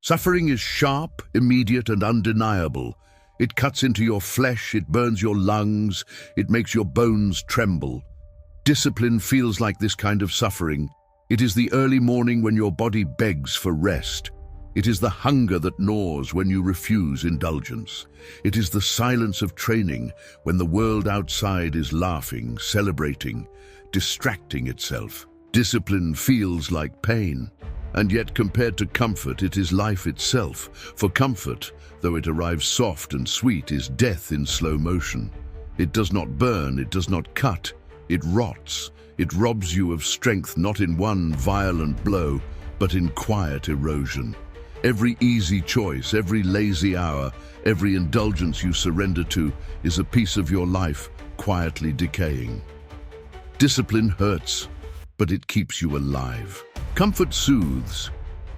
Suffering is sharp, immediate, and undeniable. It cuts into your flesh, it burns your lungs, it makes your bones tremble. Discipline feels like this kind of suffering. It is the early morning when your body begs for rest. It is the hunger that gnaws when you refuse indulgence. It is the silence of training when the world outside is laughing, celebrating, distracting itself. Discipline feels like pain. And yet, compared to comfort, it is life itself. For comfort, though it arrives soft and sweet, is death in slow motion. It does not burn, it does not cut, it rots. It robs you of strength not in one violent blow, but in quiet erosion. Every easy choice, every lazy hour, every indulgence you surrender to is a piece of your life quietly decaying. Discipline hurts, but it keeps you alive. Comfort soothes,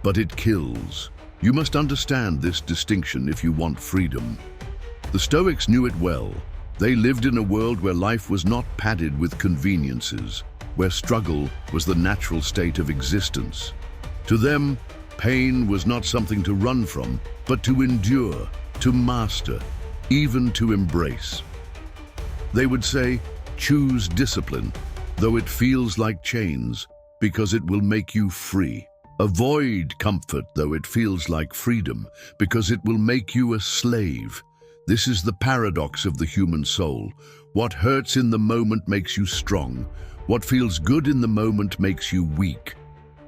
but it kills. You must understand this distinction if you want freedom. The Stoics knew it well. They lived in a world where life was not padded with conveniences, where struggle was the natural state of existence. To them, pain was not something to run from, but to endure, to master, even to embrace. They would say, choose discipline, though it feels like chains, because it will make you free. Avoid comfort, though it feels like freedom, because it will make you a slave. This is the paradox of the human soul. What hurts in the moment makes you strong. What feels good in the moment makes you weak.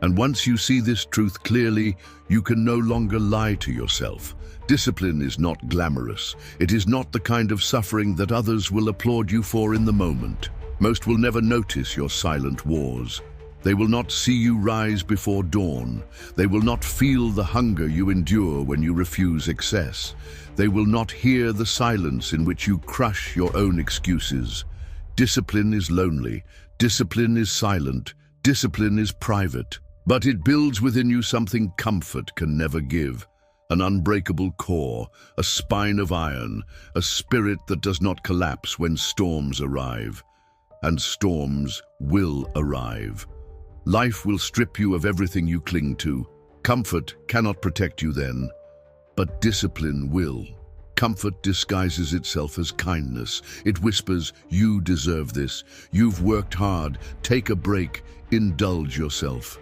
And once you see this truth clearly, you can no longer lie to yourself. Discipline is not glamorous. It is not the kind of suffering that others will applaud you for in the moment. Most will never notice your silent wars. They will not see you rise before dawn. They will not feel the hunger you endure when you refuse excess. They will not hear the silence in which you crush your own excuses. Discipline is lonely. Discipline is silent. Discipline is private. But it builds within you something comfort can never give. An unbreakable core, a spine of iron, a spirit that does not collapse when storms arrive. And storms will arrive. Life will strip you of everything you cling to. Comfort cannot protect you then, but discipline will. Comfort disguises itself as kindness. It whispers, you deserve this. You've worked hard. Take a break. Indulge yourself.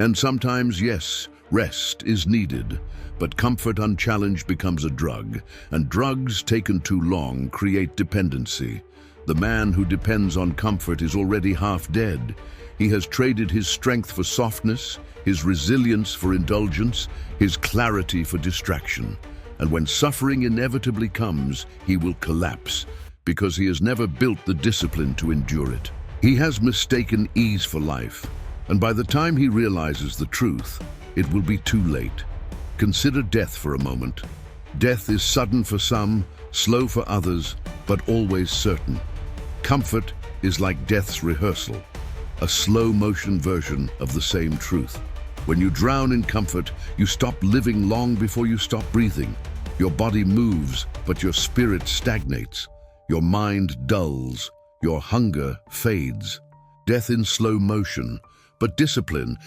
And sometimes, yes, rest is needed, but comfort unchallenged becomes a drug, and drugs taken too long create dependency. The man who depends on comfort is already half dead. He has traded his strength for softness, his resilience for indulgence, his clarity for distraction. And when suffering inevitably comes, he will collapse, because he has never built the discipline to endure it. He has mistaken ease for life, and by the time he realizes the truth, it will be too late. Consider death for a moment. Death is sudden for some, slow for others, but always certain. Comfort is like death's rehearsal, a slow-motion version of the same truth. When you drown in comfort, you stop living long before you stop breathing. Your body moves, but your spirit stagnates. Your mind dulls. Your hunger fades. Death in slow motion. But discipline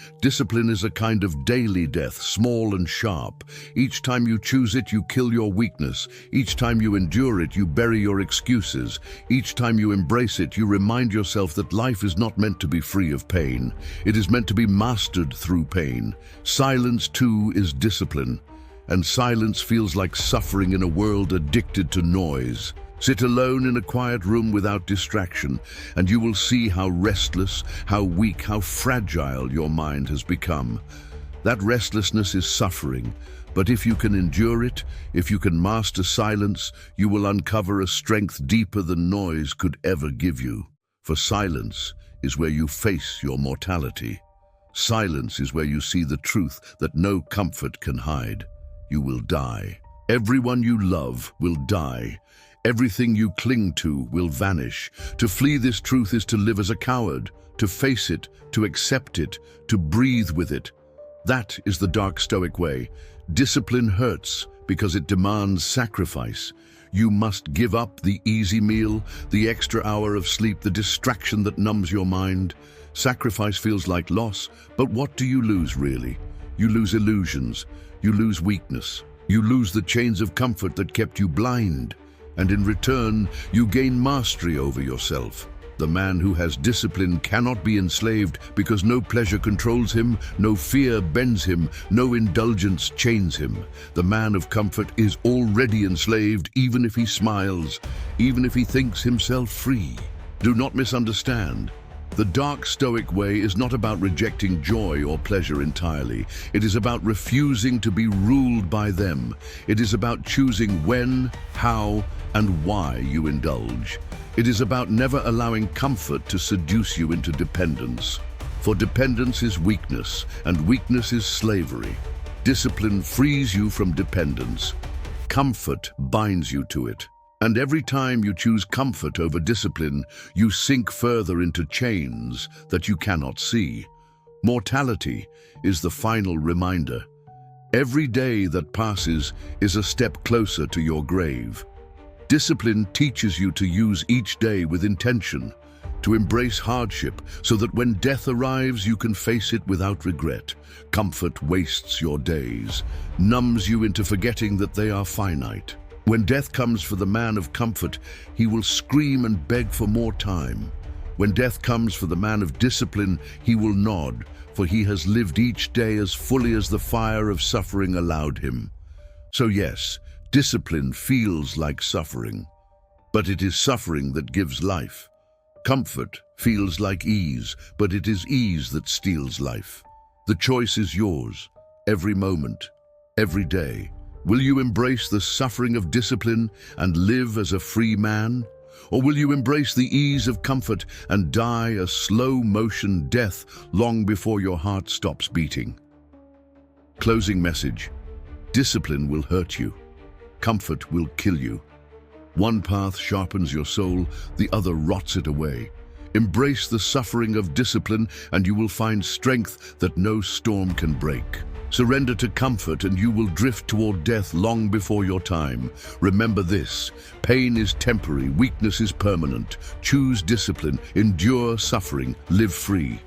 is a kind of daily death, small and sharp. Each time you choose it, you kill your weakness. Each time you endure it, you bury your excuses. Each time you embrace it, you remind yourself that life is not meant to be free of pain. It is meant to be mastered through pain. Silence, too, is discipline. And silence feels like suffering in a world addicted to noise. Sit alone in a quiet room without distraction, and you will see how restless, how weak, how fragile your mind has become. That restlessness is suffering, but if you can endure it, if you can master silence, you will uncover a strength deeper than noise could ever give you. For silence is where you face your mortality. Silence is where you see the truth that no comfort can hide. You will die. Everyone you love will die. Everything you cling to will vanish. To flee this truth is to live as a coward, to face it, to accept it, to breathe with it. That is the dark Stoic way. Discipline hurts because it demands sacrifice. You must give up the easy meal, the extra hour of sleep, the distraction that numbs your mind. Sacrifice feels like loss, but what do you lose really? You lose illusions. you lose weakness. You lose the chains of comfort that kept you blind, and in return, you gain mastery over yourself. The man who has discipline cannot be enslaved because no pleasure controls him, no fear bends him, no indulgence chains him. The man of comfort is already enslaved even if he smiles, even if he thinks himself free. Do not misunderstand. The dark Stoic way is not about rejecting joy or pleasure entirely. It is about refusing to be ruled by them. It is about choosing when, how, and why you indulge. It is about never allowing comfort to seduce you into dependence. For dependence is weakness, and weakness is slavery. Discipline frees you from dependence. Comfort binds you to it. And every time you choose comfort over discipline, you sink further into chains that you cannot see. Mortality is the final reminder. Every day that passes is a step closer to your grave. Discipline teaches you to use each day with intention, to embrace hardship so that when death arrives you can face it without regret. Comfort wastes your days, numbs you into forgetting that they are finite. When death comes for the man of comfort, he will scream and beg for more time. When death comes for the man of discipline, he will nod, for he has lived each day as fully as the fire of suffering allowed him. So yes, discipline feels like suffering, but it is suffering that gives life. Comfort feels like ease, but it is ease that steals life. The choice is yours, every moment, every day. Will you embrace the suffering of discipline and live as a free man? Or will you embrace the ease of comfort and die a slow-motion death long before your heart stops beating? Closing message. Discipline will hurt you. Comfort will kill you. One path sharpens your soul, the other rots it away. Embrace the suffering of discipline and you will find strength that no storm can break. Surrender to comfort and you will drift toward death long before your time. Remember this: pain is temporary, weakness is permanent. Choose discipline, endure suffering, live free.